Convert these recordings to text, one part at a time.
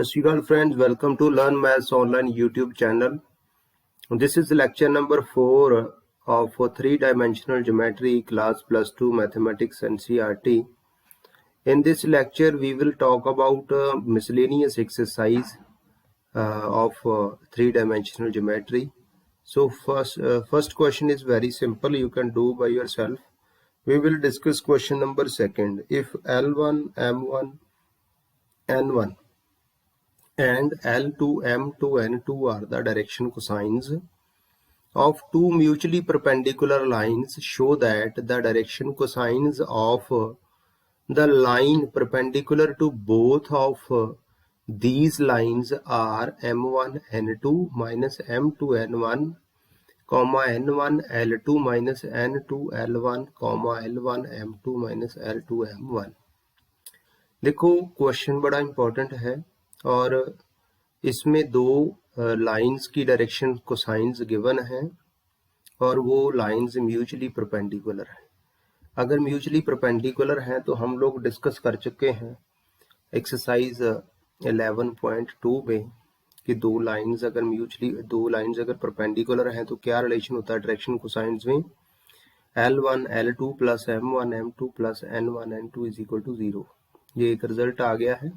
Shrigal friends, welcome to Learn Maths Online YouTube channel. This is lecture number 4 of 3-dimensional geometry class plus 2 mathematics NCERT. In this lecture, we will talk about miscellaneous exercise of 3-dimensional geometry. So first question is very simple. You can do by yourself. We will discuss question number 2. If L1, M1, N1 and L2, M2, N2 are the direction cosines of two mutually perpendicular lines, show that the direction cosines of the line perpendicular to both of these lines are M1, N2 minus M2, N1, N1, L2 minus N2, L1, L1, M2 minus L2, M1. देखो question बड़ा important है और इसमें दो lines की direction cosines given है और वो लाइंस म्यूचुअली परपेंडिकुलर है। अगर म्यूचुअली परपेंडिकुलर हैं तो हम लोग डिस्कस कर चुके हैं एक्सरसाइज 11.2 में कि दो लाइंस अगर परपेंडिकुलर हैं तो क्या रिलेशन होता है डायरेक्शन कोसाइंस में, L1 L2 plus M1 M2 plus N1 N2 is equal to 0। ये एक रिजल्ट आ गया है।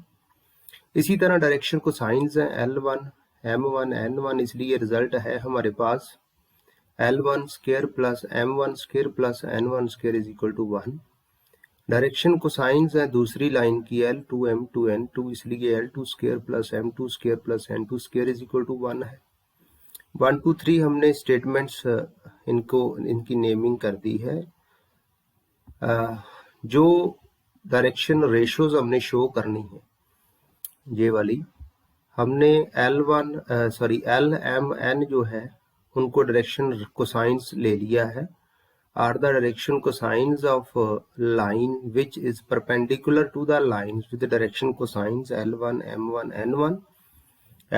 इसी तरह डायरेक्शन कोसाइंस है L1 M1 N1, इसलिए रिजल्ट है हमारे पास L1 square plus M1 square plus N1 square is equal to 1। Direction cosines है दूसरी लाइन की L2 M2 N2, इसलिए L2 square plus M2 square plus N2 square is equal to 1 है। 1 2 3 हमने स्टेटमेंट्स इनकी नेमिंग कर दी है। जो डायरेक्शन रेशियोज हमने शो करनी है, ये वाली हमने L M N जो है उनको डायरेक्शन कोसाइंस ले लिया है। Are the direction cosines of line which is perpendicular to the lines with direction cosines L1 M1 N1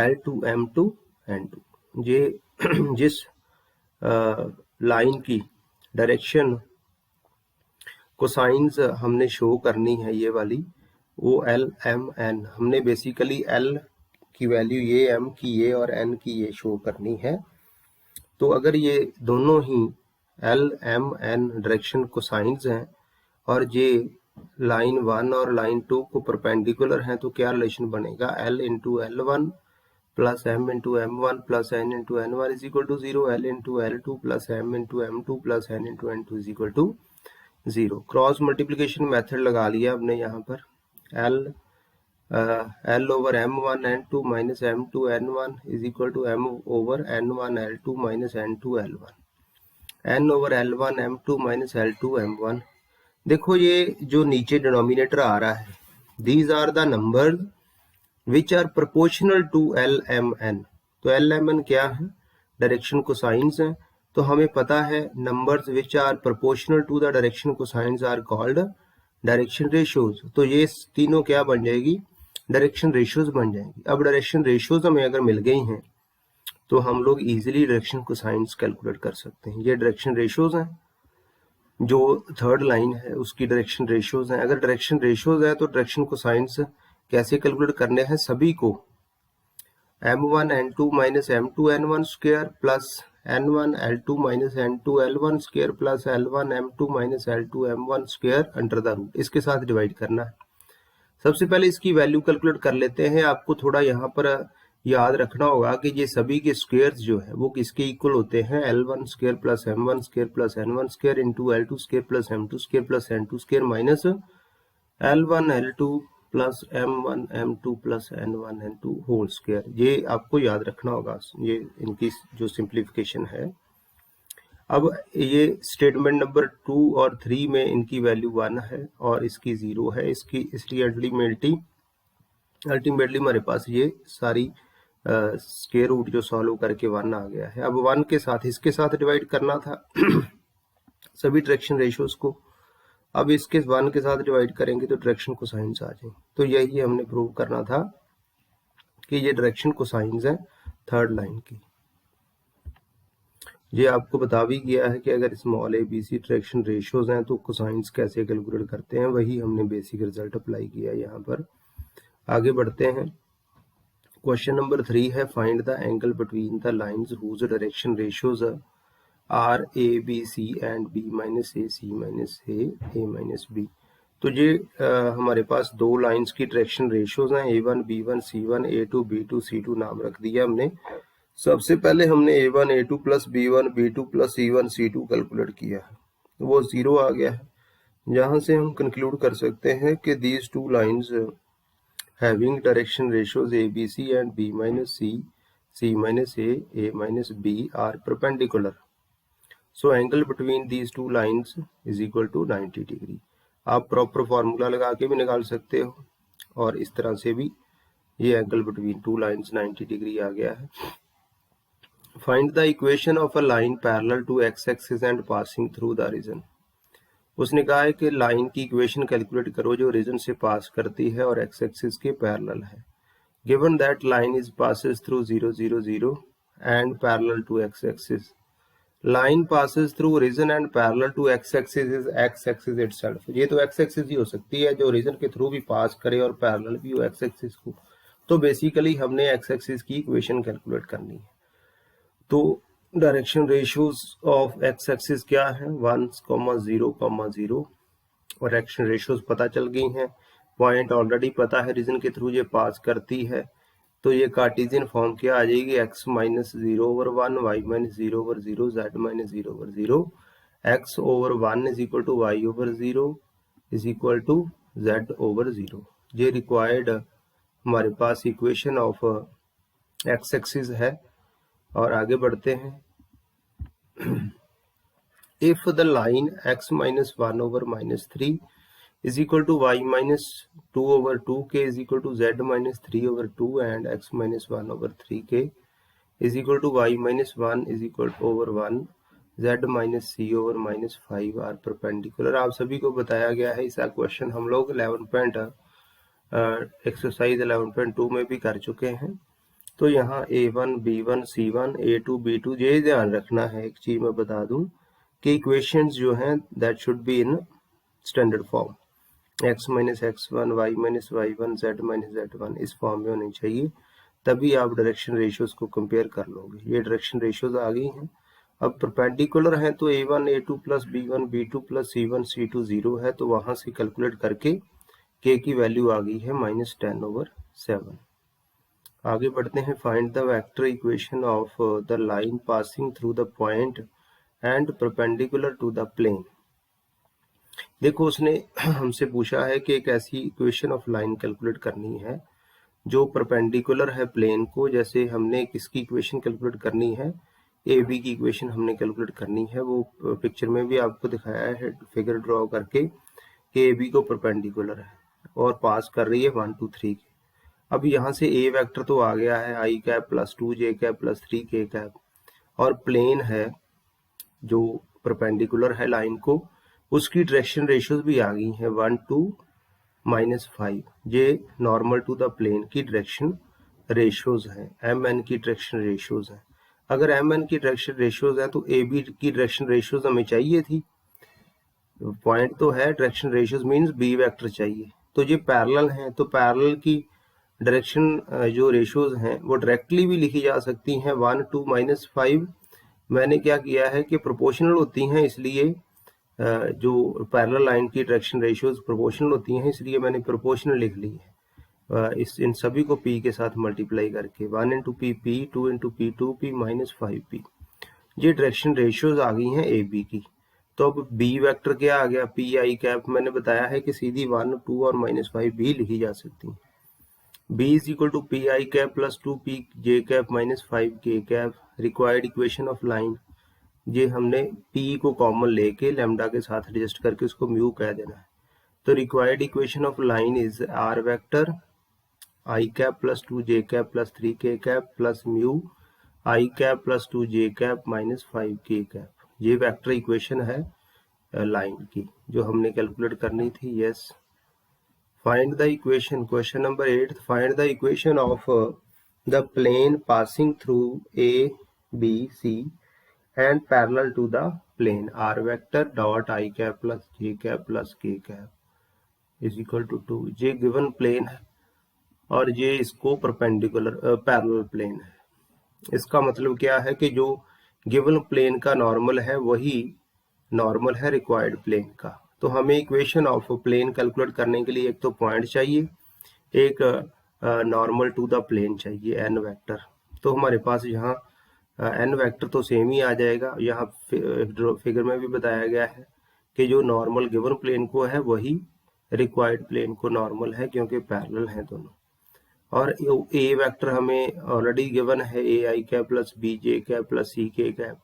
L2 M2 N2। ये जिस लाइन की डायरेक्शन कोसाइंस हमने शो करनी है, ये वाली वो L M N, हमने बेसिकली L की वैल्यू ये, M की ये और N की ये शो करनी है। तो अगर ये दोनों ही L M N direction cosines हैं और ये लाइन 1 और लाइन 2 को परपेंडिकुलर हैं तो क्या रिलेशन बनेगा, L into L1 plus M into M1 plus N into N1 is equal to 0, L into L2 plus M into M2 plus N into N2 is equal to 0। Cross multiplication method लगा लिया हमने यहाँ पर। L over M1 N2 minus M2 N1 is equal to M over N1 L2 minus N2 L1, N over L1 M2 minus L2 M1। देखो ये जो नीचे denominator आ रहा है, these are the number which are proportional to L M N। तो L M N क्या है, डायरेक्शन कोसाइंस है। तो हमें पता है numbers which are proportional to the direction cosines are called direction ratios. तो ये तीनों क्या बन जाएगी, डायरेक्शन रेशियोज बन जाएंगी। अब डायरेक्शन रेशियोज हमें अगर मिल गई हैं तो हम लोग इजीली डायरेक्शन कोसाइंस कैलकुलेट कर सकते हैं। ये डायरेक्शन रेशियोज हैं, जो थर्ड लाइन है उसकी डायरेक्शन रेशियोज हैं। अगर डायरेक्शन रेशियोज है तो डायरेक्शन कोसाइंस कैसे कैलकुलेट करने हैं, सभी को M1 N2 minus M2 N1 square plus N1 L2 minus N2 L1 square plus L1 M2 minus L2 M1 square under the root, इसके साथ डिवाइड करना है। सबसे पहले इसकी वैल्यू कैलकुलेट कर लेते हैं। आपको थोड़ा यहाँ पर याद रखना होगा कि ये सभी के स्क्वायर्स जो है वो किसके इक्वल होते हैं, L1 square plus M1 square plus N1 square into L2 square plus M2 square plus N2 square minus L1 L2 plus M1 M2 plus N1 N2 whole square. ये आपको याद रखना होगा, ये इनकी जो सिंप्लीफिकेशन है। अब ये स्टेटमेंट नंबर 2 और 3 में इनकी वैल्यू 1 है और इसकी 0 है, इसलिए अल्टीमेटली हमारे पास ये सारी स्क्वायर रूट जो सॉल्व करके 1 आ गया है। अब 1 के साथ इसके साथ डिवाइड करना था सभी डायरेक्शन रेशियोज को। अब इसके 1 के साथ डिवाइड करेंगे तो डायरेक्शन कोसाइंस आ जाएंगे। तो यही हमने प्रूव करना था कि ये डायरेक्शन कोसाइंस है थर्ड लाइन की। ये आपको बता भी गया है कि अगर small a b c direction ratios हैं तो कोसाइंस कैसे कैलकुलेट करते हैं, वही हमने बेसिक रिजल्ट अप्लाई किया यहाँ पर। आगे बढ़ते हैं। क्वेश्चन नंबर 3 है find the angle between the lines whose direction ratios are A B C and B minus A C minus A minus B. तो ये हमारे पास दो लाइंस की डायरेक्शन रेशियोज हैं A1 B1 C1 A2 B2 C2 नाम रख दिया हमने। सबसे पहले हमने A1 A2 plus B1 B2 plus C1 C2 calculate किया है, वो 0 आ गया है। जहां से हम कंक्लूड कर सकते हैं कि these two lines having direction ratios ABC and B minus C, C minus A minus B are perpendicular. So angle between these two lines is equal to 90 degree. आप प्रॉपर फार्मूला लगा के भी निकाल सकते हो और इस तरह से भी ये angle between two lines 90 degree आ गया है। Find the equation of a line parallel to X axis and passing through the region. उसने कहा है कि लाइन की इक्वेशन कैलकुलेट करो जो रीजन से पास करती है और एक्स एक्सिस के पैरेलल है। Given that line is passes through 0 0 0 and parallel to X axis. Line passes through origin and parallel to X axis is X axis itself. ये तो एक्स एक्सिस ही हो सकती है जो रीजन के थ्रू भी पास करे और पैरेलल भी हो एक्स एक्सिस को। तो बेसिकली हमने एक्स एक्सिस की इक्वेशन कैलकुलेट करनी है। तो direction ratios of X axis क्या है 1,0,0 और डायरेक्शन रेशियोज पता चल गई हैं। पॉइंट ऑलरेडी पता है रीजन के थ्रू ये पास करती है, तो ये कार्टेशियन फॉर्म क्या आ जाएगी x minus 0/1 y minus 0/0 z minus 0/0 x over 1 is equal to y over 0 is equal to z over 0। ये रिक्वायर्ड हमारे पास इक्वेशन ऑफ एक्स एक्सिस है। और आगे बढ़ते हैं। If the line x minus 1 over minus 3 is equal to y minus 2 over 2k is equal to z minus 3 over 2 and x minus 1 over 3k is equal to y minus 1 is equal to over 1 z minus c over minus 5 are perpendicular। आप सभी को बताया गया है, इसका question हम लोग exercise 11.2 में भी कर चुके हैं। तो यहाँ A1 B1 C1 A2 B2 ये ध्यान रखना है। एक चीज मैं बता दूं कि इक्वेशंस जो हैं that should be in standard form, x minus x1 y minus y1 z minus z1 इस फॉर्म में होनी चाहिए, तभी आप डायरेक्शन रेशियोज को कंपेयर कर लोगे। ये डायरेक्शन रेशियोज आ गई हैं। अब परपेंडिकुलर हैं तो A1 A2 plus B1 B2 plus C1 C2 0 है, तो वहां से कैलकुलेट करके k की वैल्यू आ गई है -10/7। आगे बढ़ते हैं। Find the vector equation of the line passing through the point and perpendicular to the plane. देखो उसने हमसे पूछा है कि एक ऐसी इक्वेशन ऑफ लाइन कैलकुलेट करनी है जो परपेंडिकुलर है प्लेन को। जैसे हमने किसकी इक्वेशन कैलकुलेट करनी है, ए बी की इक्वेशन हमने कैलकुलेट करनी है। वो पिक्चर में भी आपको दिखाया है फिगर ड्रॉ करके कि ए बी को परपेंडिकुलर है और पास कर रही है 1 2 3 के। अब यहाँ से ए वेक्टर तो आ गया है I cap plus 2j cap plus 3k cap, और प्लेन है जो परपेंडिकुलर है लाइन को, उसकी डायरेक्शन रेशियोज भी आ गई हैं 1 2 -5। ये नॉर्मल टू द प्लेन की डायरेक्शन रेशियोज हैं, mn की डायरेक्शन रेशियोज हैं। अगर mn की डायरेक्शन रेशियोज है तो ab की डायरेक्शन रेशियोज हमें चाहिए थी। पॉइंट तो है, direction ratios means b vector चाहिए। तो ये पैरेलल हैं, तो पैरेलल की डायरेक्शन जो रेशियोज हैं वो डायरेक्टली भी लिखी जा सकती हैं 1 2 -5। मैंने क्या किया है कि प्रोपोर्शनल होती हैं, इसलिए जो पैरेलल लाइन की डायरेक्शन रेशियोज प्रोपोर्शनल होती हैं, इसलिए मैंने प्रोपोर्शनल लिख ली है। इन सभी को p के साथ मल्टीप्लाई करके 1 into P P 2 into P 2 P -5p। ये डायरेक्शन रेशियोज आ गई हैं ए बी की। तो अब b वेक्टर क्या आ गया, पी आई कैप। मैंने बताया है कि सीधी 1 2 और -5 भी लिखी जा सकती है। b is equal to P I cap plus 2p j cap -5k cap. Required equation of line, ये हमने p को कॉमन लेके लैम्डा के साथ एडजस्ट करके उसको म्यू कह देना है। तो required equation of line is r vector i cap plus 2j cap plus 3k cap plus mu i cap plus 2j cap -5k cap. ये वेक्टर इक्वेशन है लाइन की जो हमने कैलकुलेट करनी थी। Yes, find the equation. Question number 8, find the equation of the plane passing through a b c and parallel to the plane r vector dot I cap plus j cap plus k cap is equal to 2। ये given plane है और ये इसको perpendicular parallel plane है। इसका मतलब क्या है कि जो गिवन प्लेन का नॉर्मल है वही नॉर्मल है रिक्वायर्ड प्लेन का। तो हमें इक्वेशन ऑफ प्लेन कैलकुलेट करने के लिए एक तो पॉइंट चाहिए, एक नॉर्मल टू द प्लेन चाहिए एन वेक्टर। तो हमारे पास यहाँ एन वेक्टर तो सेम ही आ जाएगा। यहाँ फिगर में भी बताया गया है कि जो नॉर्मल गिवन प्लेन को है वही रिक्वायर्ड प्लेन को नॉर्मल है, क्योंकि पैरेलल हैं दोनों। और ए वेक्टर हमें ऑलरेडी गिवन है, A I cap plus B J cap plus C K cap.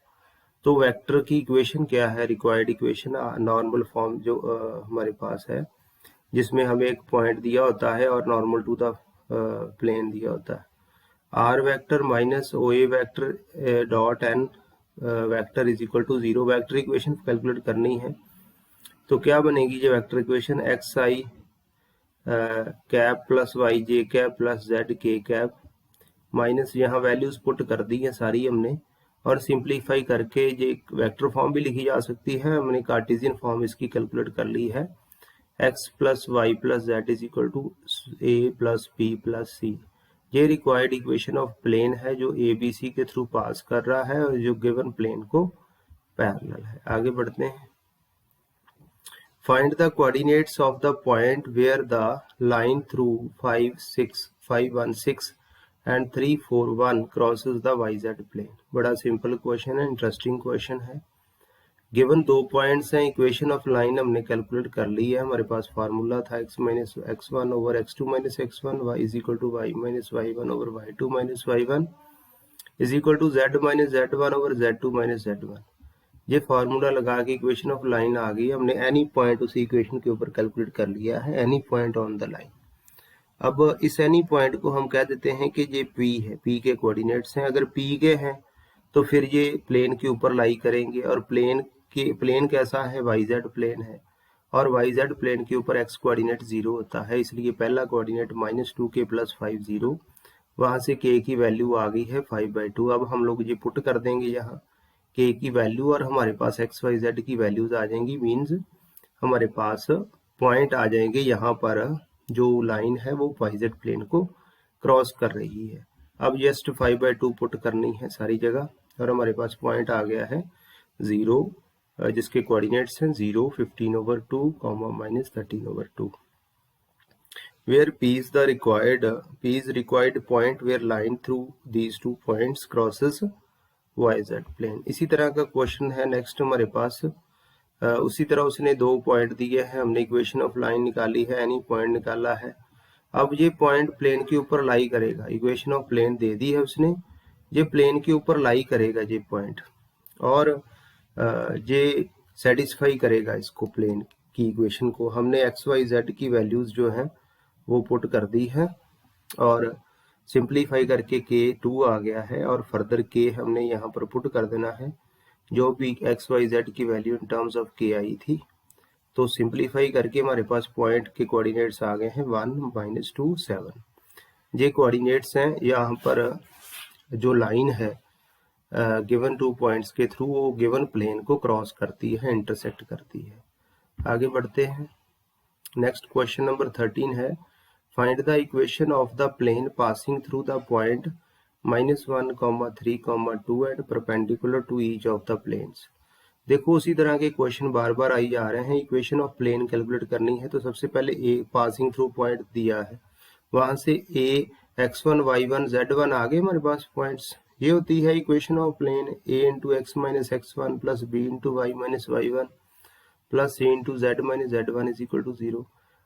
तो वेक्टर की इक्वेशन क्या है, रिक्वायर्ड इक्वेशन नॉर्मल फॉर्म जो हमारे पास है, जिसमें हमें एक पॉइंट दिया होता है और नॉर्मल टू द प्लेन दिया होता है। R vector minus O A vector dot N vector is equal to 0। Vector equation calculate करनी है तो क्या बनेगी ये vector equation, X I cap plus Y J cap plus Z K cap minus, यहाँ वैल्यूज पुट कर दी है सारी हमने, और सिंप्लीफाई करके ये वेक्टर फॉर्म भी लिखी जा सकती है। हमने कार्टेशियन फॉर्म इसकी कैलकुलेट कर ली है, X plus Y plus Z is equal to A plus B plus C. ये रिक्वायर्ड इक्वेशन ऑफ प्लेन है जो ए बी सी के थ्रू पास कर रहा है और जो गिवन प्लेन को पैरेलल है। आगे बढ़ते हैं। Find the coordinates of the point where the line through 516 and 341 crosses the YZ plane। बड़ा सिंपल क्वेश्चन है, इंटरेस्टिंग क्वेश्चन है। गिवन दो पॉइंट्स हैं, इक्वेशन ऑफ लाइन हमने कैलकुलेट कर ली है। हमारे पास फार्मूला था x minus x1 over x2 minus x1, y is equal to y minus y1 over y2 minus y1 is equal to z minus z1 over z2 minus z1। ये formula लगा के equation of line आ गई। हमने any point उसी equation के ऊपर calculate कर लिया है, any point on the line. अब इस एनी पॉइंट को हम कह देते हैं कि ये P है, P के कोऑर्डिनेट्स हैं। अगर P के हैं तो फिर ये प्लेन के ऊपर लाई करेंगे, और प्लेन कैसा है, YZ प्लेन है, और YZ प्लेन के ऊपर x कोऑर्डिनेट 0 होता है, इसलिए पहला कोऑर्डिनेट -2k प्लस 5 0, वहां से k की वैल्यू आ गई है 5/2। अब हम लोग ये पुट कर देंगे यहाँ k की वैल्यू, और हमारे पास x y z की वैल्यूज आ जाएंगी। मीन्स हमारे पास पॉइंट आ जाएंगे यहाँ पर, जो लाइन है वो YZ प्लेन को क्रॉस कर रही है। अब जस्ट 5/2 पुट करनी है सारी जगह, और हमारे पास पॉइंट आ गया है 0, जिसके कोऑर्डिनेट्स हैं 0, 15/2, -13/2। Where P is required point where line through these two points crosses YZ plane. इसी तरह का क्वेश्चन है नेक्स्ट हमारे पास। उसी तरह उसने दो पॉइंट दिए हैं, हमने इक्वेशन ऑफ लाइन निकाली है, एनी पॉइंट निकाला है। अब ये पॉइंट प्लेन के ऊपर लाई करेगा, इक्वेशन ऑफ प्लेन दे दी है उसने, ये प्लेन के ऊपर लाई करेगा ये पॉइंट, और ये सेटिस्फाई करेगा इसको, प्लेन की इक्वेशन को। हमने एक्स वाई जेड की वैल्यूज जो हैं वो पुट कर दी है, और सिंप्लीफाई करके k2 आ गया है, और फर्दर k हमने यहाँ पर पुट कर देना है, जो भी एक्स वाई जेड की value in terms of k आई थी। तो सिंप्लीफाई करके हमारे पास पॉइंट के कोऑर्डिनेट्स आ गए हैं 1, -2, 7। ये कोऑर्डिनेट्स हैं। यहाँ पर जो लाइन है गिवन टू पॉइंट्स के थ्रू, वो गिवन प्लेन को क्रॉस करती है, इंटरसेक्ट करती है। आगे बढ़ते हैं। नेक्स्ट क्वेश्चन नंबर 13 है, find the equation of the plane passing through the point -1, 3, 2 and perpendicular to each of the planes. देखो उसी तरह के क्वेश्चन बार बार आई जा रहे हैं। इक्वेशन ऑफ प्लेन कैलकुलेट करनी है तो सबसे पहले ए पासिंग थ्रू पॉइंट दिया है, वहां से ए x1 y1 z1 आ गए हमारे पास पॉइंट्स। ये होती है equation of plane, a into x minus x1 plus b into y minus y1 plus c into z minus z1 is equal to 0।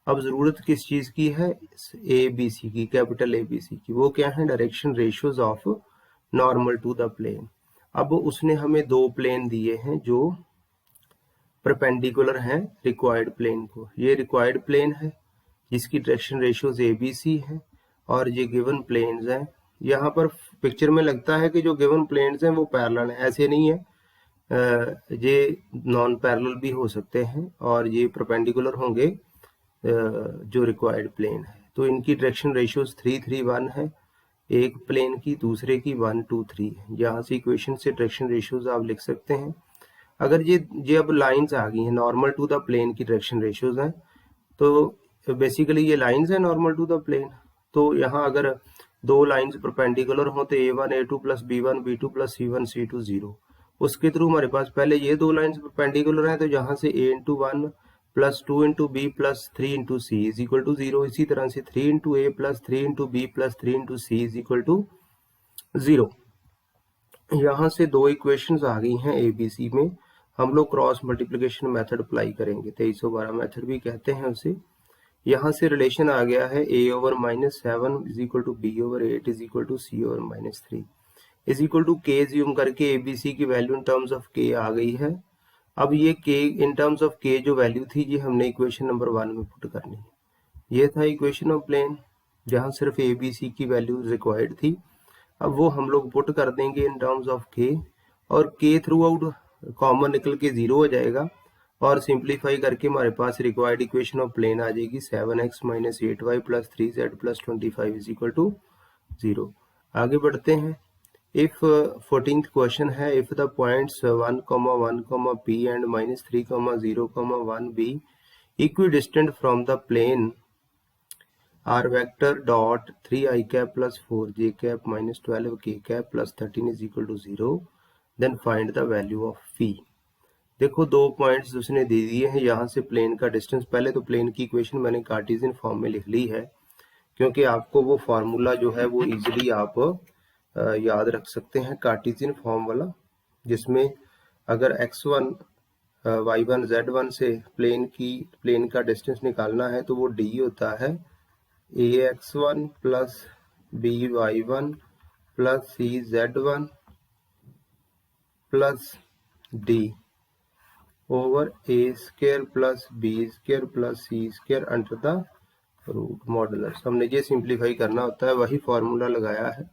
अब जरूरत किस चीज की है, ए बी सी की, कैपिटल ए बी सी की। वो क्या है, direction ratios of normal to the plane. अब उसने हमें दो प्लेन दिए हैं जो परपेंडिकुलर हैं रिक्वायर्ड प्लेन को। ये रिक्वायर्ड प्लेन है जिसकी direction ratios A B C है, और ये गिवन प्लेन्स हैं। यहाँ पर पिक्चर में लगता है कि जो गिवन प्लेन्स हैं वो पैरेलल हैं, ऐसे नहीं है। ये नॉन पैरेलल भी हो सकते हैं, और ये परपेंडिकुलर होंगे जो रिक्वायर्ड प्लेन है। तो इनकी डायरेक्शन रेशियोज 3, 3, 1 है, एक प्लेन की, दूसरे की 1, 2, 3 है। यहाँ से इक्वेशन से डायरेक्शन रेशियोज आप लिख सकते हैं। अगर ये अब लाइंस आ गई हैं, नॉर्मल टू द प्लेन की डायरेक्शन रेशियोज हैं, तो बेसिकली ये लाइंस हैं नॉर्मल टू द प्लेन। तो यहाँ अगर दो लाइंस परपेंडिकुलर हो तो A1 A2 plus B1 B2 plus C1 C2 0। उसके थ्रू हमारे पास पहले ये दो लाइंस परपेंडिकुलर हैं, तो यहाँ से A into 1 plus 2 into B plus 3 into C is equal to 0। इसी तरह से 3 into A plus 3 into B plus 3 into C is equal to 0। यहाँ से दो इक्वेशंस आ गई हैं ए बी सी में। हम लोग क्रॉस मल्टीप्लिकेशन मेथड अप्लाई करेंगे, 2312 मेथड भी कहते हैं उसे। यहाँ से रिलेशन आ गया है a over -7 is equal to B over 8 is equal to C over -3 is equal to K assume करके ABC की value in terms of k आ गई है। अब ये k in terms of k जो वैल्यू थी ये हमने इक्वेशन नंबर 1 में पुट करनी है। ये था इक्वेशन ऑफ प्लेन जहाँ सिर्फ ABC की वैल्यू रिक्वायर्ड थी। अब वो हम लोग पुट कर देंगे इन टर्म्स ऑफ k, और k थ्रू आउट कॉमन निकल के 0 हो जाएगा, और सिंप्लीफाई करके हमारे पास रिक्वायर्ड इक्वेशन ऑफ प्लेन आ जाएगी 7x - 8y plus 3z plus 25 is equal to 0। आगे बढ़ते हैं। इफ 14th क्वेश्चन है, if the points 1, 1, P and -3, 0, 1 be equidistant from the plane r vector dot 3i cap plus 4j cap minus 12k cap plus 13 is equal to 0, then find the value of phi। देखो दो points उसने दे दिए हैं, यहाँ से plane का distance. पहले तो प्लेन की इक्वेशन मैंने कार्टेशियन फॉर्म में लिख ली है, क्योंकि आपको वो फार्मूला जो है वो इजीली आप याद रख सकते हैं, कार्टेशियन फॉर्म वाला, जिसमें अगर x1 y1 z1 से प्लेन का डिस्टेंस निकालना है तो वो d होता है ax1 plus by1 plus cz1 plus d over a square plus b square plus c square under the root modulus. हमने ये सिंप्लीफाई करना होता है, वही फॉर्मूला लगाया है।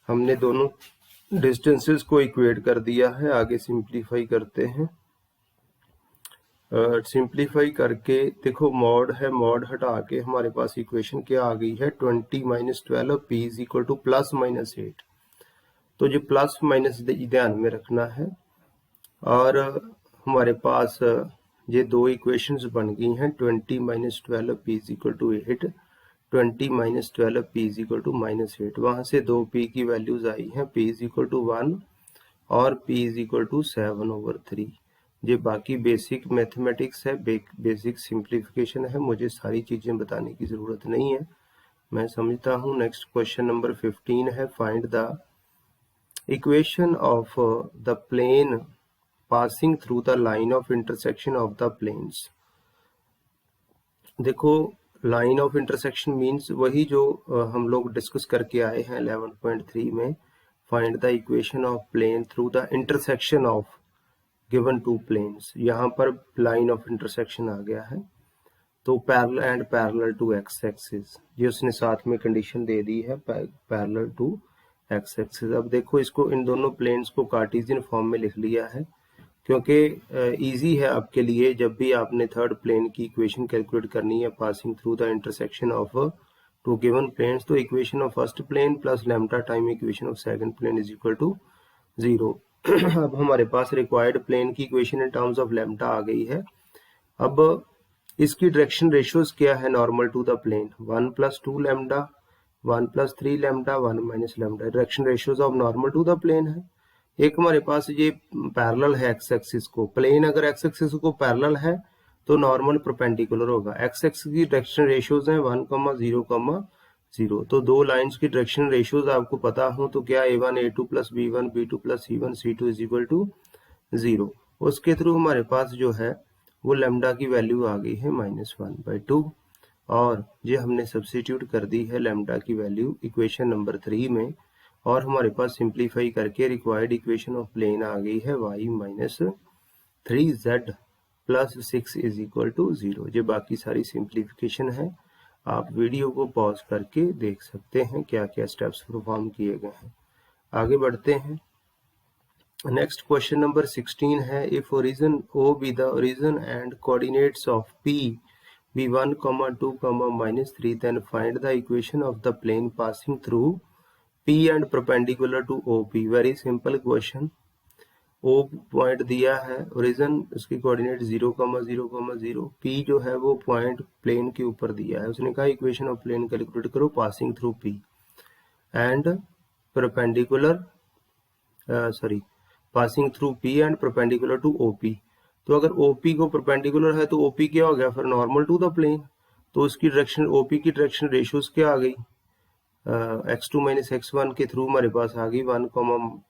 हमने दोनों डिस्टेंसेस को इक्वेट कर दिया है। आगे सिंप्लीफाई करते हैं। सिंप्लीफाई करके देखो मॉड है, मॉड हटा के हमारे पास इक्वेशन क्या आ गई है, 20 - 12 p is equal two plus -8। तो जो प्लस माइनस ध्यान में रखना है, और हमारे पास ये दो इक्वेशंस बन गई हैं, 20 - 12 p is equal to 8, 20 - 12 p is equal to -8। वहां से दो p की वैल्यूज आई हैं, p इज इक्वल टू 1 और p इज इक्वल टू 7/3। ये बाकी बेसिक मैथमेटिक्स है, बेसिक सिंप्लीफिकेशन है, मुझे सारी चीजें बताने की जरूरत नहीं है, मैं समझता हूँ। नेक्स्ट क्वेश्चन नंबर 15 है, find the equation of the plane passing through the line of intersection of the planes. देखो लाइन ऑफ इंटरसेक्शन मीन्स वही जो हम लोग डिस्कस करके आए हैं 11.3 में, find the equation of plane through the intersection of given two planes. यहाँ पर लाइन ऑफ इंटरसेक्शन आ गया है, तो parallel and parallel to X axis, ये उसने साथ में कंडीशन दे दी है, पैरेलल टू एक्स एक्सिस। अब देखो इसको, इन दोनों प्लेन्स को कार्टेशियन फॉर्म में लिख लिया है, क्योंकि इजी है आपके लिए। जब भी आपने थर्ड प्लेन की इक्वेशन कैलकुलेट करनी है passing through the intersection of two given planes, तो equation of first plane plus lambda time equation of second plane is equal to 0। अब हमारे पास रिक्वायर्ड प्लेन की equation in terms of lambda आ गई है। अब इसकी डायरेक्शन रेशियोज क्या है normal to the plane, 1 + 2 lambda, 1 + 3 lambda, 1 - lambda. Direction ratios of normal to the plane है। एक हमारे पास ये पैरेलल है एक्स एक्सिस को, प्लेन अगर एक्स एक्सिस को पैरेलल है तो नॉर्मल परपेंडिकुलर होगा। एक्स एक्सिस की डायरेक्शन रेशियोज हैं 1, 0, 0। तो दो लाइंस की डायरेक्शन रेशियोज आपको पता हो तो क्या a1 a2 plus b1 b2 plus c1 c2 is equal to 0। उसके थ्रू हमारे पास जो है वो लैम्डा की वैल्यू आ गई है -1/2, और ये हमने सब्स्टिट्यूट कर दी है लैम्डा की वैल्यू इक्वेशन नंबर 3 में, और हमारे पास सिंप्लीफाई करके रिक्वायर्ड इक्वेशन ऑफ प्लेन आ गई है y - 3z plus 6 is equal to 0। ये बाकी सारी सिंप्लीफिकेशन है, आप वीडियो को पॉज करके देख सकते हैं क्या क्या स्टेप्स परफॉर्म किए गए हैं। आगे बढ़ते हैं। नेक्स्ट क्वेश्चन नंबर 16 है, if origin O be the origin and coordinates of P be 1, 2, -3, then find the equation of the plane passing through P and perpendicular to OP। Very simple question. O point दिया है, origin उसकी coordinate 0, 0, 0, P जो है वो point plane के ऊपर दिया है। उसने कहा इक्वेशन ऑफ प्लेन कैलकुलेट करो passing through P and perpendicular passing through P and perpendicular to OP. तो अगर ओपी को परपेंडिकुलर है तो ओपी क्या हो गया फिर, नॉर्मल टू द प्लेन। तो उसकी डायरेक्शन, ओपी की डायरेक्शन रेशियोज क्या आ गई, x2 माइनस x1 के थ्रू हमारे पास आ गई 1,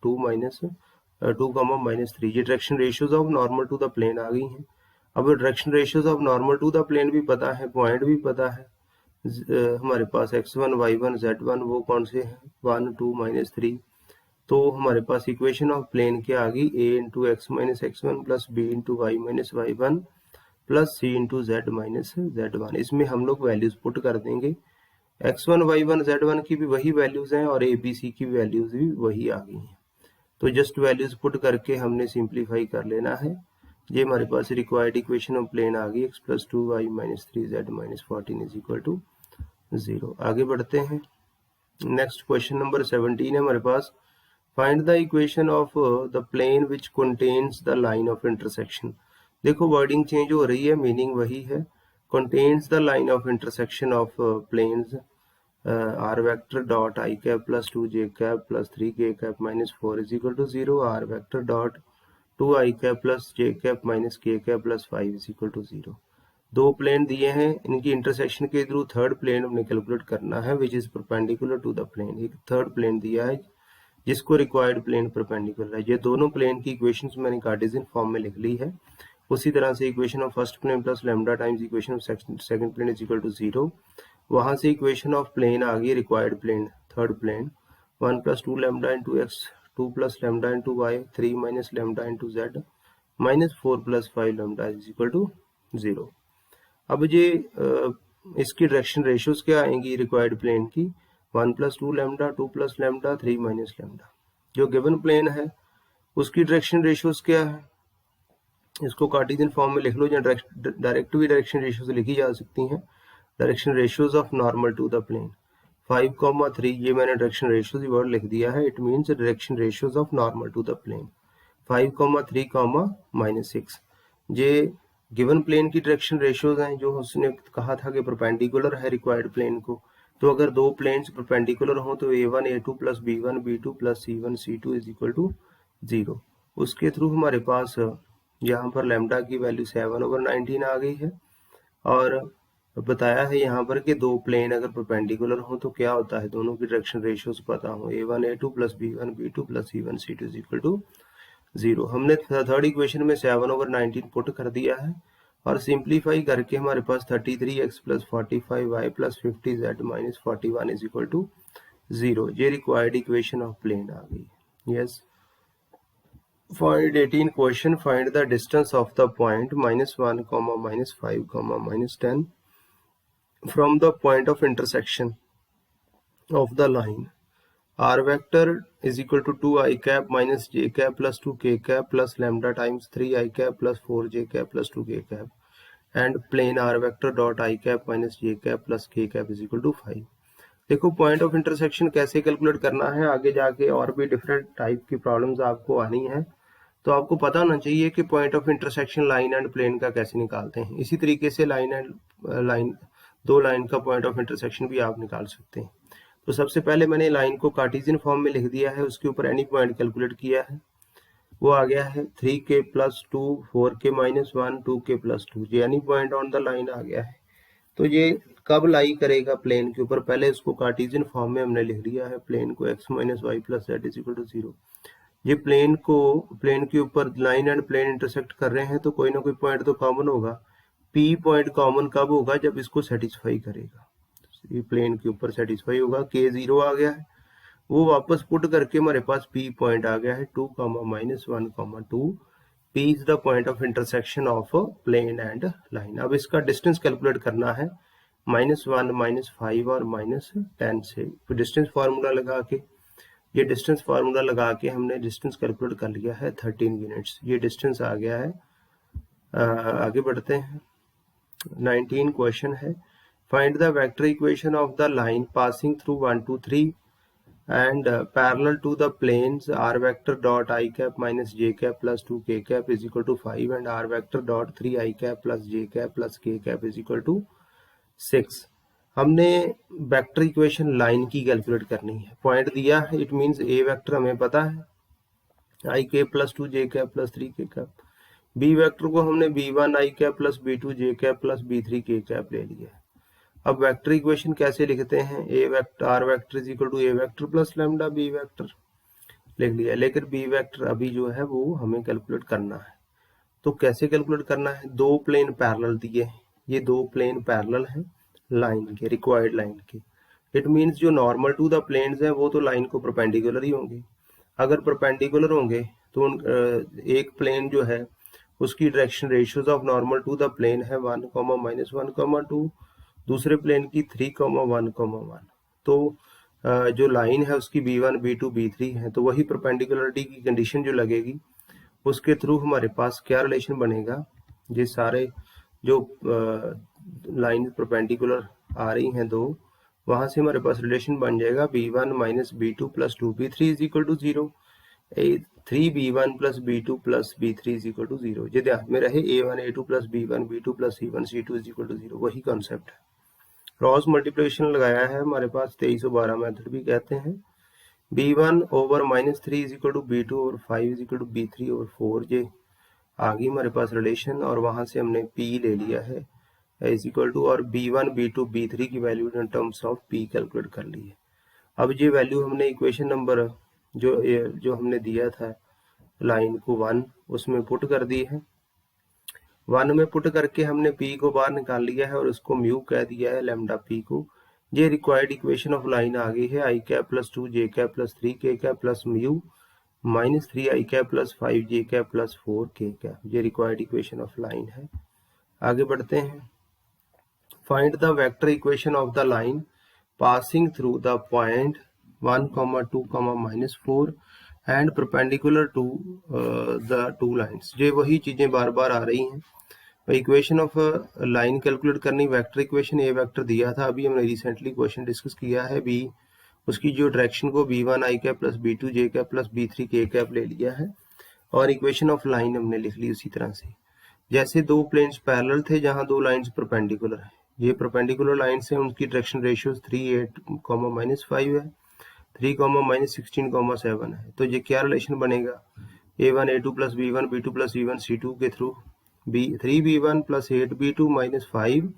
2 माइनस 2, -3। ये direction ratios of normal to the plane आ गई हैं। अब direction ratios of normal to the plane भी पता है, पॉइंट भी पता है। हमारे पास x1, y1, z1 वो कौन से हैं, 1, 2, -3। तो हमारे पास इक्वेशन ऑफ प्लेन क्या आ गई, a into x minus x1 plus b into y minus y1 plus c into z minus z1। इसमें हम लोग वैल्यूज पुट कर देंगे, x1, y1, z1 की भी वही वैल्यूज हैं और a b c की वैल्यूज भी वही आ गई हैं। तो जस्ट वैल्यूज पुट करके हमने सिंप्लीफाई कर लेना है। ये हमारे पास रिक्वायर्ड इक्वेशन ऑफ प्लेन आ गई, x plus 2y minus 3z minus 14 is equal to 0। आगे बढ़ते हैं। नेक्स्ट क्वेश्चन नंबर 17 है हमारे पास, find the equation of the plane which contains the line of intersection. देखो वर्डिंग चेंज हो रही है, मीनिंग वही है। Contains the line of intersection of planes r vector dot I cap plus 2j cap plus 3k cap minus 4 is equal to 0, r vector dot 2I cap plus j cap minus k cap plus 5 is equal to 0। दो plane दिए हैं, इनकी intersection के through third plane हमने calculate करना है which is perpendicular to the plane. एक third plane दिया है जिसको रिक्वायर्ड प्लेन परपेंडिकुलर है। ये दोनों प्लेन की इक्वेशंस मैंने कार्टेशियन फॉर्म में लिख ली है। उसी तरह से equation of first plane plus lambda times equation of second plane is equal to 0। वहां से इक्वेशन ऑफ प्लेन आ गई required plane third plane, 1 plus 2 lambda into x, 2 plus lambda into y, 3 minus lambda into z minus 4 plus 5 lambda is equal to 0। अब ये इसकी direction ratios क्या आएंगी required plane की, 1 plus 2 lambda, 2 plus lambda, 3 minus lambda. जो given plane है उसकी direction ratios क्या है, इसको कार्टेशियन फॉर्म में लिख लो, या डायरेक्ट भी डायरेक्शन रेशियोज लिखी जा सकती हैं। Direction ratios of normal to the plane 5, 3, ये मैंने डायरेक्शन रेशियोज वर्ड लिख दिया है। It means direction ratios of normal to the plane 5, 3, -6। ये गिवन प्लेन की डायरेक्शन रेशियोज हैं जो उसने कहा था कि परपेंडिकुलर है रिक्वायर्ड प्लेन को। तो अगर दो प्लेन्स परपेंडिकुलर हों तो a1 a2 plus b1 b2 plus c1 c2 is equal to 0। उसके थ्रू हमारे पास यहाँ पर लैम्डा की वैल्यू 7/19 आ गई है। और बताया है यहाँ पर कि दो प्लेन अगर परपेंडिकुलर हो तो क्या होता है, दोनों की डायरेक्शन रेशियोज पता हो, a1 a2 plus b1 b2 plus c1 c2 is equal to 0। हमने थर्ड इक्वेशन में 7/19 पुट कर दिया है और सिंप्लीफाई करके हमारे पास 33x plus 45y plus 50z minus 41 is equal to 0। ये रिक्वायर्ड इक्वेशन ऑफ प्लेन आ गई। Yes. Find 18 question, find the distance of the point -1, -5, -10 from the point of intersection of the line r vector is equal to 2i cap minus j cap plus 2k cap plus lambda times 3i cap plus 4j cap plus 2k cap and plane r vector dot i cap minus j cap plus k cap is equal to 5। देखो point of intersection कैसे calculate करना है, आगे जाके और भी different type की problems आपको आनी है, तो आपको पता होना चाहिए कि point of intersection line and plane का कैसे निकालते हैं। इसी तरीके से दो लाइन का पॉइंट ऑफ इंटरसेक्शन भी आप निकाल सकते हैं। तो सबसे पहले मैंने लाइन को कार्टेशियन फॉर्म में लिख दिया है, उसके ऊपर एनी पॉइंट कैलकुलेट किया है, वो आ गया है 3k plus 2, 4k minus 1, 2k plus 2। ये any point on the line आ गया है। तो ये कब लाई करेगा प्लेन के ऊपर, पहले इसको कार्टेशियन फॉर्म में हमने लिख लिया है, प्लेन को x minus y plus Z is equal to 0। ये प्लेन के ऊपर लाइन एंड प्लेन इंटरसेक्ट कर रहे हैं तो कोई ना कोई पॉइंट तो कॉमन होगा। P पॉइंट कॉमन कब होगा, जब इसको सेटिस्फाई करेगा। ये प्लेन के ऊपर सेटिस्फाई होगा, k 0 आ गया है, वो वापस पुट करके हमारे पास P पॉइंट आ गया है 2, -1, 2। P is the point of intersection of plane and line. अब इसका डिस्टेंस कैलकुलेट करना है -1, -5 और -10 से। डिस्टेंस फार्मूला लगा के, ये डिस्टेंस फार्मूला लगा के हमने डिस्टेंस कैलकुलेट कर लिया है 13 यूनिट्स। ये डिस्टेंस आ गया है। आगे बढ़ते हैं। 19 क्वेश्चन है, find the vector equation of the line passing through 1, 2, 3 and parallel to the planes r vector dot I cap minus j cap plus 2 k cap is equal to 5 and r vector dot 3 I cap plus j cap plus k cap is equal to 6. हमने vector equation line की calculate करनी है, point दिया है, it means A vector हमें पता है I cap plus 2 J cap plus 3 के कैप, बी वेक्टर को हमने b1 आई कैप प्लस b2 जे कैप प्लस b3 के कैप ले लिया है। अब वेक्टर इक्वेशन कैसे लिखते हैं, A vector R vector is equal to A vector plus lambda B vector लिख लिया, लेकिन बी वेक्टर अभी जो है वो हमें कैलकुलेट करना है। तो कैसे कैलकुलेट करना है, दो प्लेन पैरेलल दिए हैं, ये दो प्लेन पैरेलल हैं लाइन के, रिक्वायर्ड लाइन के। इट मींस जो नॉर्मल टू द प्लेन्स हैं वो तो लाइन को परपेंडिकुलर ही होंगे। अगर परपेंडिकुलर होंगे तो एक प्लेन जो है उसकी direction ratios of normal to the plane है 1, -1, 2, दूसरे प्लेन की 3, 1, 1। तो जो लाइन है उसकी b1, b2, b3 है, तो वही परपेंडिकुलरिटी की कंडीशन जो लगेगी उसके थ्रू हमारे पास क्या रिलेशन बनेगा, ये सारे जो लाइन परपेंडिकुलर आ रही हैं दो, वहां से हमारे पास रिलेशन बन जाएगा b1 minus b2 plus 2b3 is equal to 0, 3b1 plus b2 plus b3 is equal to 0। ये ध्यान में रहे, a1 a2 plus b1 b2 plus c1 c2 is equal to 0, वही कॉन्सेप्ट है। क्रॉस मल्टीप्लिकेशन लगाया है हमारे पास 2312 मेथड भी कहते हैं। b1 over -3 is equal to b2 over 5 is equal to b3 over 4, ये आ गई हमारे पास रिलेशन, और वहां से हमने p ले लिया है इज इक्वल टू, और b1 b2 b3 की value in terms of p calculate कर ली है। अब ये वैल्यू हमने इक्वेशन नंबर जो हमने दिया था लाइन को 1, उसमें पुट कर दी है। 1 में पुट करके हमने p को बाहर निकाल लिया है और उसको म्यू कह दिया है, लैम्डा p को। ये रिक्वायर्ड इक्वेशन ऑफ लाइन आ गई है, I cap plus 2 J cap plus 3 के कैप प्लस म्यू माइनस 3 आई कैप प्लस 5 जे कैप प्लस 4 के कैप, ये रिक्वायर्ड इक्वेशन ऑफ लाइन है। आगे बढ़ते हैं। Find the vector equation of the line passing through the point 1, 2, -4 and perpendicular to the two lines. ये वही चीजें बार बार आ रही हैं। इक्वेशन ऑफ लाइन कैलकुलेट करनी, वेक्टर इक्वेशन ए वेक्टर दिया था, अभी हमने रिसेंटली क्वेश्चन डिस्कस किया है, बी उसकी जो डायरेक्शन को b1 आई कैप प्लस b2 जे कैप प्लस b3 के कैप ले लिया है, और इक्वेशन ऑफ लाइन हमने लिख ली उसी तरह से। जैसे दो प्लेन्स पैरेलल थे जहां दो लाइंस परपेंडिकुलर है, ये परपेंडिकुलर लाइन से उनकी डायरेक्शन रेशियो 3, 8, -5 है, 3, -16, 7 है। तो ये क्या रिलेशन बनेगा, a1 a2 plus b1 b2 plus c1 c2 के through 3b1 plus 8b2 minus 5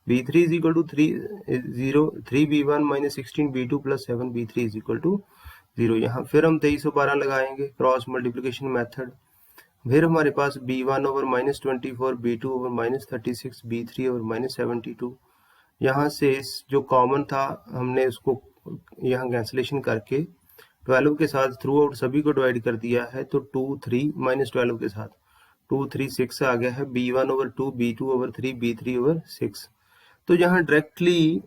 b3 is equal to 3b1 minus 16 b2 plus 7 b3 is equal to 0। यहाँ फिर हम 2312 लगाएंगे, क्रॉस मल्टीप्लिकेशन मेथड। फिर हमारे पास b1 over -24 b2 over -36 b3 over -72, यहाँ से जो कॉमन था हमने उसको यहाँ कैंसिलेशन करके 12 के साथ थ्रू आउट सभी को डिवाइड कर दिया है, तो 2, 3 -12 के साथ 2, 3, 6 आ गया है, b1 over 2 b2 over 3 b3 over 6। तो यहाँ डायरेक्टली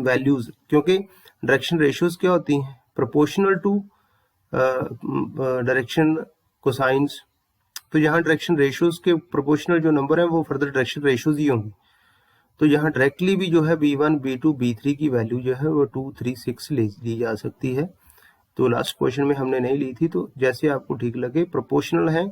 वैल्यूज, क्योंकि डायरेक्शन रेशियोज क्या होती हैं, प्रोपोर्शनल टू डायरेक्शन कोसाइंस, तो यहाँ डायरेक्शन रेशियोज के प्रोपोर्शनल जो नंबर है वो फर्दर डायरेक्शन रेशियोज ही होंगी। तो यहाँ डायरेक्टली भी जो है b1 b2 b3 की वैल्यू जो है वो 2, 3, 6 ली जा सकती है। तो लास्ट क्वेश्चन में हमने नहीं ली थी, तो जैसे आपको ठीक लगे, प्रोपोर्शनल है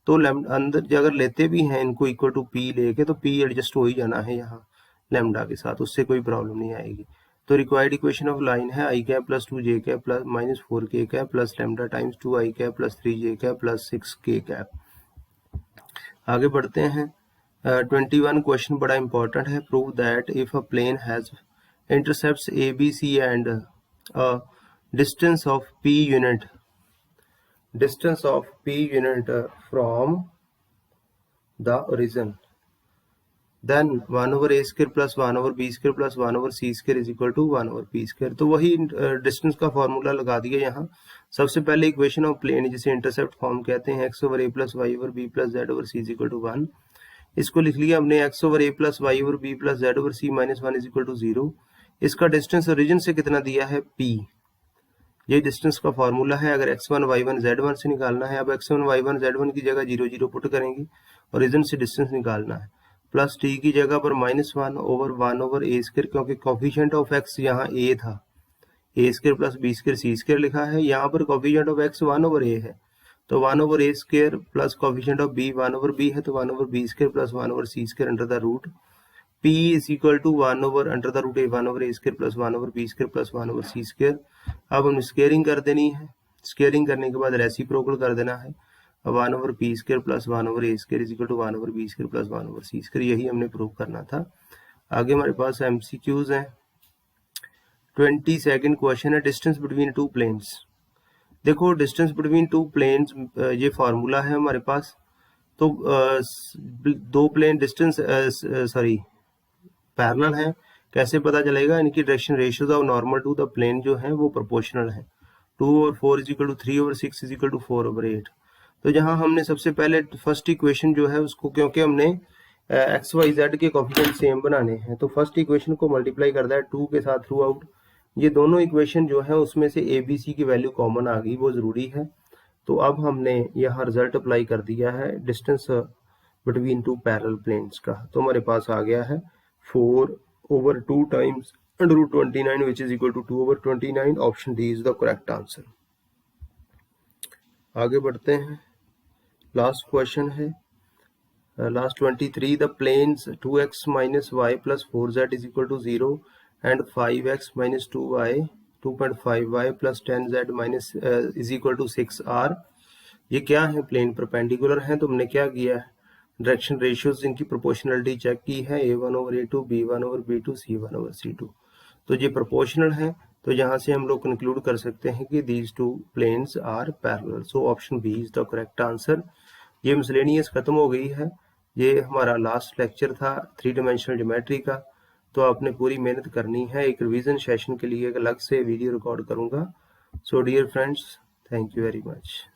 तो अंदर अगर लेते भी हैं इनको इक्वल टू p लेके, तो p एडजस्ट हो ही जाना है यहाँ लैम्डा के साथ, उससे कोई प्रॉब्लम नहीं आएगी। तो रिक्वायर्ड इक्वेशन ऑफ लाइन है I cap plus 2 J cap plus -4 के कैप प्लस लैम्डा टाइम्स 2 आई कैप प्लस 3 जे कैप प्लस 6 के कैप। आगे बढ़ते हैं। 21 क्वेश्चन बड़ा इंपॉर्टेंट है। Prove that if a plane has intercepts a B C and a distance of p unit from the origin, then 1 over a square plus 1 over b square plus 1 over c square is equal to 1 over p square। तो वही distance का formula लगा दिया यहाँ। सबसे पहले equation of plane जिसे intercept form कहते हैं, x over a plus y over b plus z over c is equal to 1। इसको लिख लिया हमने, x over a plus y over b plus z over c minus 1 is equal to 0। इसका distance origin से कितना दिया है, p, ये डिस्टेंस का फॉर्मूला है। अगर x1 y1 z1 से निकालना है, अब x1 y1 z1 की जगह 0, 0 पुट करेंगे, ओरिजिन से डिस्टेंस निकालना है, प्लस t की जगह पर -1 ओवर 1 ओवर a स्क्वायर, क्योंकि कोफिशिएंट ऑफ x यहाँ a था, ए स्क्र प्लस बी स्क्र सी स्क्र लिखा है। यहाँ पर कोफिशिएंट ऑफ एक्स 1/a है, तो 1/a square plus coefficient of b 1/b है, तो 1/b square plus 1/c square under the root p is equal to 1/√a 1/a square plus 1/b square plus 1/c square. अब हम squaring कर देनी है, squaring करने के बाद रेसिप्रोकल कर देना है। 1/p square plus 1/a square is equal to 1/b square plus 1/c square, यही हमने प्रूव करना था। आगे हमारे पास MCQs हैं। 22nd क्वेश्चन है, डिस्टेंस बिटवीन टू प्लेन्स। देखो डिस्टेंस बिटवीन टू प्लेन्स, ये फार्मूला है हमारे पास। तो दो प्लेन डिस्टेंस पैरेलल है, कैसे पता चलेगा? इनकी direction ratios of normal to the plane जो है वो प्रोपोर्शनल है। 2/4 is equal to 3/6 is equal to 4/8। तो जहां हमने सबसे पहले फर्स्ट इक्वेशन जो है उसको, क्योंकि हमने एक्स वाई जेड के कोफिशिएंट सेम बनाने हैं, तो फर्स्ट इक्वेशन को मल्टीप्लाई करता है 2 के साथ थ्रू आउट। ये दोनों इक्वेशन जो है उसमें से ए बी सी की वैल्यू कॉमन आ गई, वो जरूरी है। तो अब हमने यहाँ रिजल्ट अप्लाई कर दिया है distance between two parallel planes का। तो हमारे पास आ गया है 4/2 times √29 which is equal to 2/29। Option D is the correct answer. आगे बढ़ते हैं, लास्ट क्वेश्चन है, last 23। The planes 2x minus y plus 4z is equal to 0 and 5x minus 2.5y plus 10z minus is equal to 6 are, ये क्या है? Plane perpendicular है। तो हमने क्या किया है, डायरेक्शन रेशियोज इनकी प्रोपोर्शनलिटी चेक की है, a1/a2 b1/b2 c1/c2। तो ये प्रोपोर्शनल है, तो यहाँ से हम लोग कंक्लूड कर सकते हैं कि these two planes are parallel. So option B is the correct answer. ये मिसलेनियस खत्म हो गई है। ये हमारा लास्ट लेक्चर था 3 डायमेंशनल ज्योमेट्री का। तो आपने पूरी मेहनत करनी है। एक रिवीजन सेशन के लिए अलग से वीडियो रिकॉर्ड करूंगा। So dear friends, thank you very much.